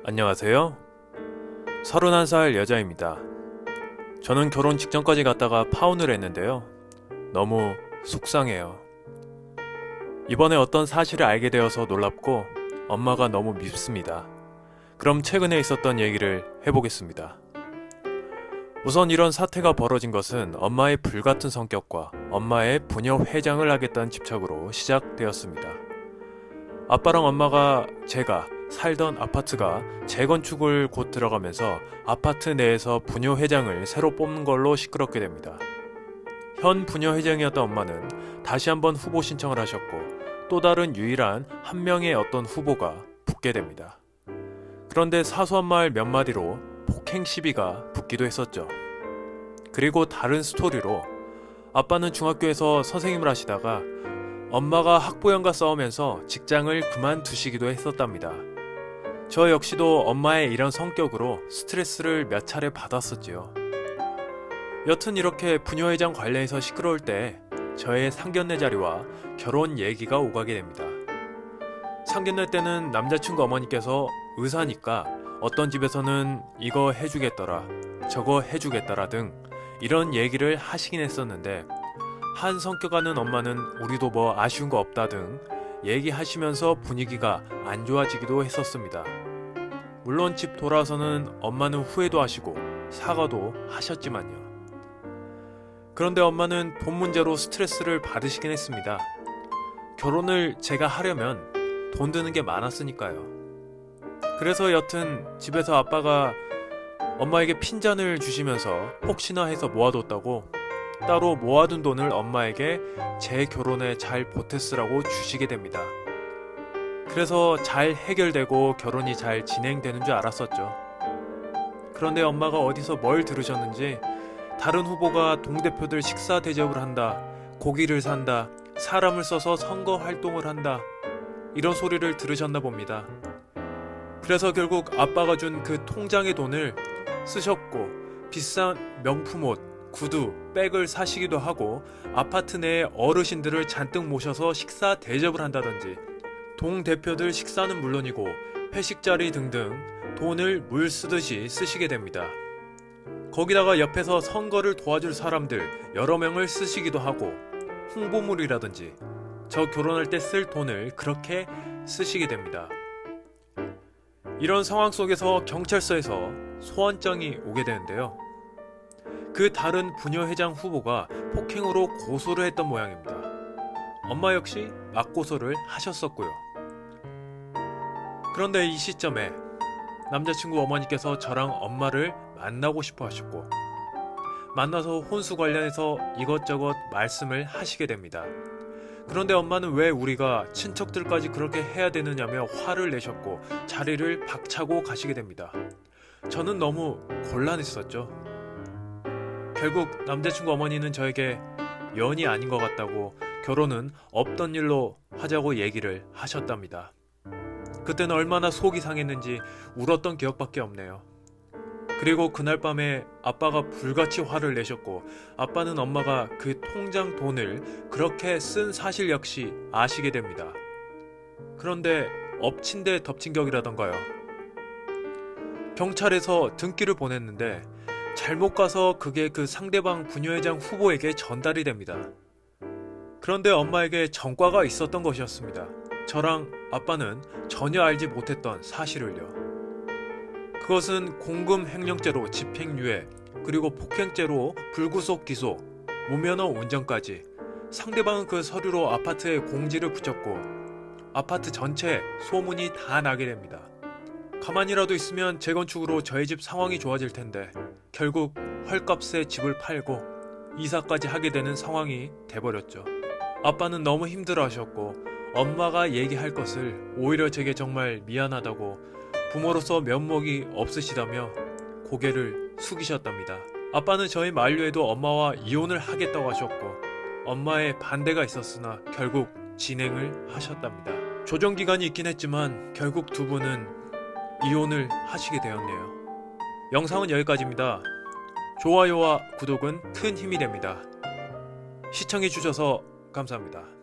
안녕하세요. 31살 여자입니다. 저는 결혼 직전까지 갔다가 파혼을 했는데요. 너무 속상해요. 이번에 어떤 사실을 알게 되어서 놀랍고 엄마가 너무 밉습니다. 그럼 최근에 있었던 얘기를 해보겠습니다. 우선 이런 사태가 벌어진 것은 엄마의 불같은 성격과 엄마의 부녀 회장을 하겠다는 집착으로 시작되었습니다. 아빠랑 엄마가 제가 살던 아파트가 재건축을 곧 들어가면서 아파트 내에서 부녀 회장을 새로 뽑는 걸로 시끄럽게 됩니다. 현 부녀 회장이었던 엄마는 다시 한번 후보 신청을 하셨고 또 다른 유일한 한 명의 어떤 후보가 붙게 됩니다. 그런데 사소한 말 몇 마디로 폭행 시비가 붙기도 했었죠. 그리고 다른 스토리로 아빠는 중학교에서 선생님을 하시다가 엄마가 학부형과 싸우면서 직장을 그만두시기도 했었답니다. 저 역시도 엄마의 이런 성격으로 스트레스를 몇 차례 받았었지요. 여튼 이렇게 부녀회장 관련해서 시끄러울 때 저의 상견례 자리와 결혼 얘기가 오가게 됩니다. 상견례 때는 남자친구 어머니께서 의사니까 어떤 집에서는 이거 해주겠더라, 저거 해주겠더라 등 이런 얘기를 하시긴 했었는데 한 성격하는 엄마는 우리도 뭐 아쉬운 거 없다 등 얘기하시면서 분위기가 안 좋아지기도 했었습니다. 물론 집 돌아와서는 엄마는 후회도 하시고 사과도 하셨지만요. 그런데 엄마는 돈 문제로 스트레스를 받으시긴 했습니다. 결혼을 제가 하려면 돈 드는 게 많았으니까요. 그래서 여튼 집에서 아빠가 엄마에게 핀잔을 주시면서 혹시나 해서 모아뒀다고 따로 모아둔 돈을 엄마에게 제 결혼에 잘 보태 쓰라고 주시게 됩니다. 그래서 잘 해결되고 결혼이 잘 진행되는 줄 알았었죠. 그런데 엄마가 어디서 뭘 들으셨는지 다른 후보가 동대표들 식사 대접을 한다, 고기를 산다, 사람을 써서 선거 활동을 한다 이런 소리를 들으셨나 봅니다. 그래서 결국 아빠가 준 그 통장의 돈을 쓰셨고 비싼 명품 옷, 구두, 백을 사시기도 하고 아파트 내에 어르신들을 잔뜩 모셔서 식사 대접을 한다든지 동대표들 식사는 물론이고 회식 자리 등등 돈을 물 쓰듯이 쓰시게 됩니다. 거기다가 옆에서 선거를 도와줄 사람들 여러 명을 쓰시기도 하고 홍보물이라든지 저 결혼할 때 쓸 돈을 그렇게 쓰시게 됩니다. 이런 상황 속에서 경찰서에서 소환장이 오게 되는데요. 그 다른 부녀회장 후보가 폭행으로 고소를 했던 모양입니다. 엄마 역시 맞고소를 하셨었고요. 그런데 이 시점에 남자친구 어머니께서 저랑 엄마를 만나고 싶어 하셨고 만나서 혼수 관련해서 이것저것 말씀을 하시게 됩니다. 그런데 엄마는 왜 우리가 친척들까지 그렇게 해야 되느냐며 화를 내셨고 자리를 박차고 가시게 됩니다. 저는 너무 곤란했었죠. 결국 남자친구 어머니는 저에게 연이 아닌 것 같다고 결혼은 없던 일로 하자고 얘기를 하셨답니다. 그때는 얼마나 속이 상했는지 울었던 기억밖에 없네요. 그리고 그날 밤에 아빠가 불같이 화를 내셨고 아빠는 엄마가 그 통장 돈을 그렇게 쓴 사실 역시 아시게 됩니다. 그런데 엎친 데 덮친 격이라던가요. 경찰에서 등기를 보냈는데 잘못 가서 그게 그 상대방 부녀회장 후보에게 전달이 됩니다. 그런데 엄마에게 전과가 있었던 것이었습니다. 저랑 아빠는 전혀 알지 못했던 사실을요. 그것은 공금 횡령죄로 집행유예, 그리고 폭행죄로 불구속 기소, 무면허 운전까지 상대방은 그 서류로 아파트에 공지를 붙였고 아파트 전체에 소문이 다 나게 됩니다. 가만히라도 있으면 재건축으로 저희 집 상황이 좋아질 텐데 결국 헐값에 집을 팔고 이사까지 하게 되는 상황이 돼버렸죠. 아빠는 너무 힘들어하셨고 엄마가 얘기할 것을 오히려 제게 정말 미안하다고 부모로서 면목이 없으시다며 고개를 숙이셨답니다. 아빠는 저희 만류에도 엄마와 이혼을 하겠다고 하셨고 엄마의 반대가 있었으나 결국 진행을 하셨답니다. 조정기간이 있긴 했지만 결국 두 분은 이혼을 하시게 되었네요. 영상은 여기까지입니다. 좋아요와 구독은 큰 힘이 됩니다. 시청해주셔서 감사합니다.